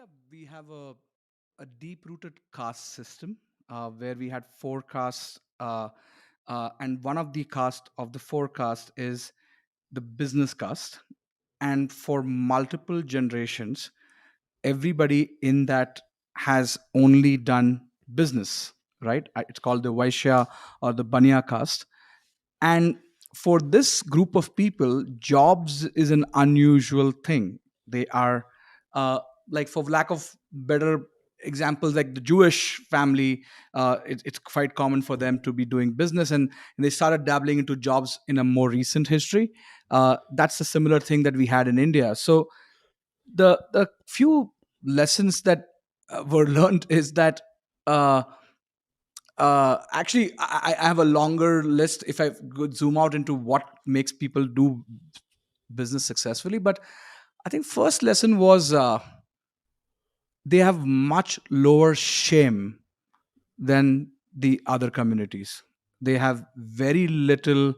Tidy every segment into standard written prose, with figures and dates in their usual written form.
India, we have a deep rooted caste system where we had four castes, and one of the caste of the four caste is the business caste. And for multiple generations, everybody in that has only done business, right? It's called the Vaishya or the Banya caste. And for this group of people, jobs is an unusual thing. They are, uh, like, for lack of better examples, like the Jewish family, it's quite common for them to be doing business, and they started dabbling into jobs in a more recent history. That's a similar thing that we had in India. So the few lessons that were learned is that, uh, actually, I have a longer list if I could zoom out into what makes people do business successfully. But I think first lesson was, they have much lower shame than the other communities. They have very little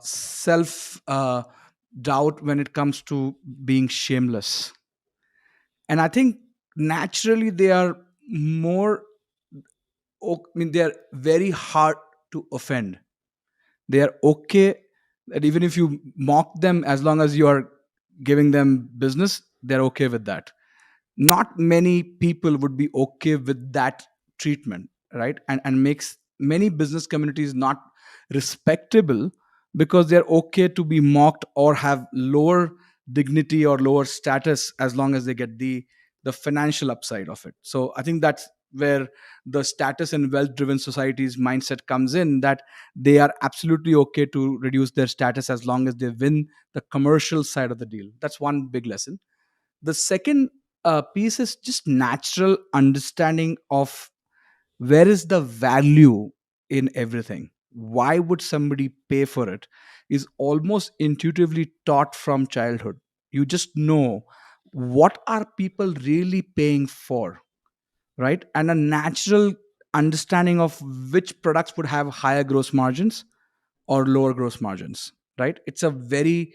self doubt when it comes to being shameless. And I think naturally they are more, I mean, they are very hard to offend. They are okay that even if you mock them, as long as you are giving them business, they're okay with that. Not many people would be okay with that treatment, right? And makes many business communities not respectable, because they're okay to be mocked or have lower dignity or lower status, as long as they get the financial upside of it. So I think that's where the status and wealth driven societies mindset comes in, that they are absolutely okay to reduce their status as long as they win the commercial side of the deal. That's one big lesson. The second piece is just natural understanding of where is the value in everything. Why would somebody pay for it is almost intuitively taught from childhood. You just know what are people really paying for, right? And a natural understanding of which products would have higher gross margins or lower gross margins, right? It's a very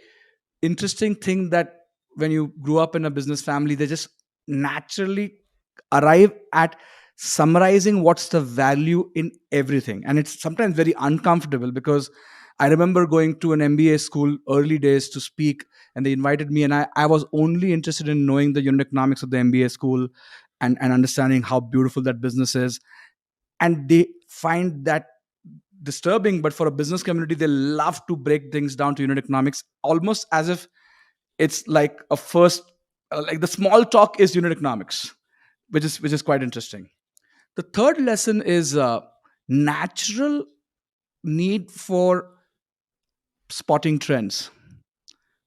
interesting thing that when you grew up in a business family, they just naturally arrive at summarizing what's the value in everything. And it's sometimes very uncomfortable, because I remember going to an MBA school early days to speak, and they invited me, and I was only interested in knowing the unit economics of the MBA school, and understanding how beautiful that business is. And they find that disturbing, but for a business community, they love to break things down to unit economics, almost as if it's like a first, like the small talk is unit economics, which is quite interesting. The third lesson is natural need for spotting trends.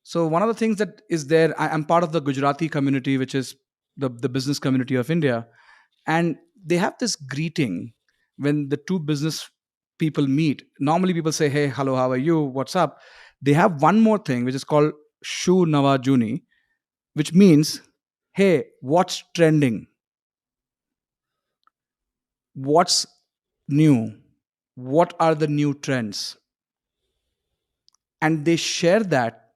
So one of the things that is there, I'm part of the Gujarati community, which is the business community of India. And they have this greeting when the two business people meet. Normally people say, hey, hello, how are you, what's up. They have one more thing which is called shu nawa juni, which means, hey, what's trending, what's new, what are the new trends. And they share that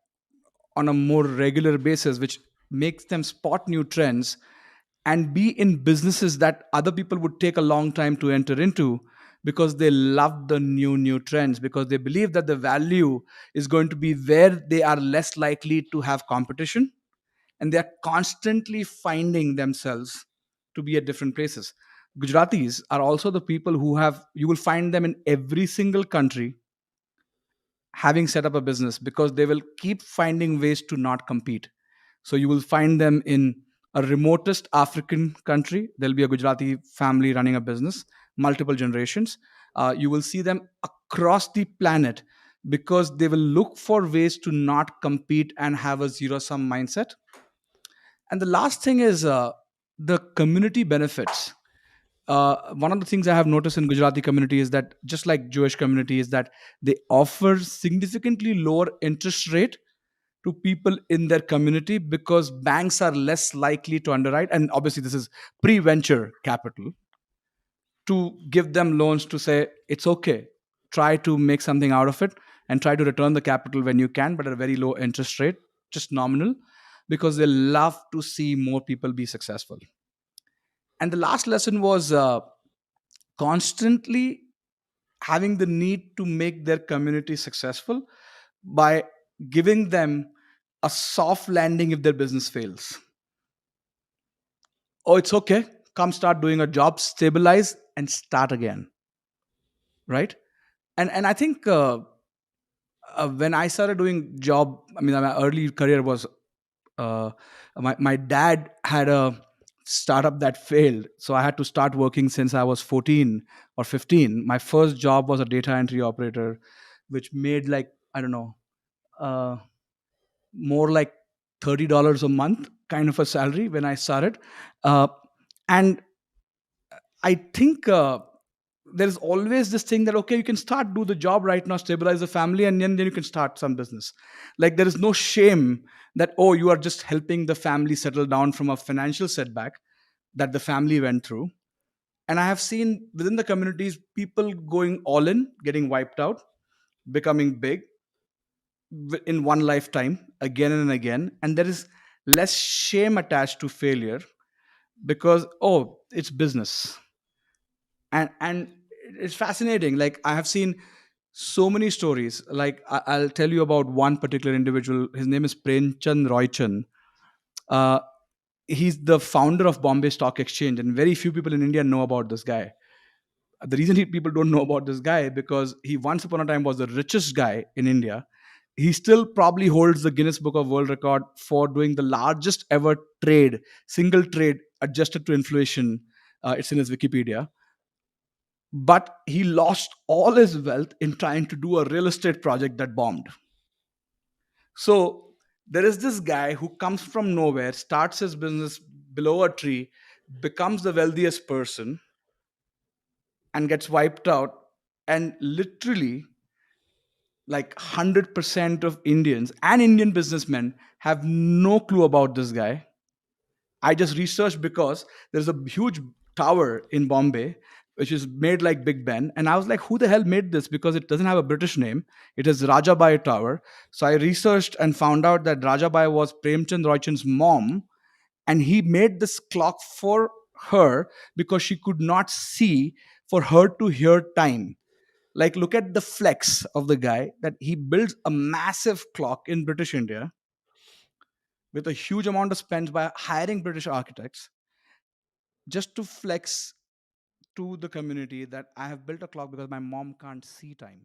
on a more regular basis, which makes them spot new trends and be in businesses that other people would take a long time to enter into, because they love the new trends, because they believe that the value is going to be where they are less likely to have competition, and they're constantly finding themselves to be at different places. Gujaratis are also the people who have, you will find them in every single country having set up a business, because they will keep finding ways to not compete. So you will find them in a remotest African country. There'll be a Gujarati family running a business, multiple generations. You will see them across the planet, because they will look for ways to not compete and have a zero sum mindset. And the last thing is the community benefits. One of the things I have noticed in Gujarati community is that, just like Jewish community, is that they offer significantly lower interest rate to people in their community, because banks are less likely to underwrite, and obviously this is pre-venture capital, to give them loans, to say it's okay, try to make something out of it, and try to return the capital when you can, but at a very low interest rate, just nominal, because they love to see more people be successful. And the last lesson was constantly having the need to make their community successful by giving them a soft landing if their business fails. Oh, it's okay. Come start doing a job, stabilize, and start again. Right? And I think when I started doing job, I mean, my early career was my dad had a startup that failed, so I had to start working since I was 14 or 15. My first job was a data entry operator, which made like, I don't know, uh, more like $30 a month kind of a salary when I started. And I think there's always this thing that, okay, you can start, do the job right now, stabilize the family, and then you can start some business. Like, there is no shame that, oh, you are just helping the family settle down from a financial setback that the family went through. And I have seen within the communities people going all in, getting wiped out, becoming big in one lifetime again and again. And there is less shame attached to failure because, oh, it's business. And it's fascinating. Like, I have seen so many stories. Like, I'll tell you about one particular individual. His name is Premchand Roychan. uh, he's the founder of Bombay Stock Exchange, and very few people in India know about this guy. The reason people don't know about this guy, because he once upon a time was the richest guy in India. He still probably holds the Guinness Book of World Record for doing the largest ever trade, single trade adjusted to inflation. It's in his Wikipedia. But he lost all his wealth in trying to do a real estate project that bombed. So there is this guy who comes from nowhere, starts his business below a tree, becomes the wealthiest person, and gets wiped out. And literally, like 100% of Indians and Indian businessmen have no clue about this guy. I just researched because there's a huge tower in Bombay which is made like Big Ben, and I was like, who the hell made this? Because it doesn't have a British name. It is Rajabai Tower. So I researched and found out that Rajabai was Premchand Roychand's mom, and he made this clock for her because she could not see, for her to hear time. Like, look at the flex of the guy, that he builds a massive clock in British India with a huge amount of spend by hiring British architects, just to flex to the community that I have built a clock because my mom can't see time.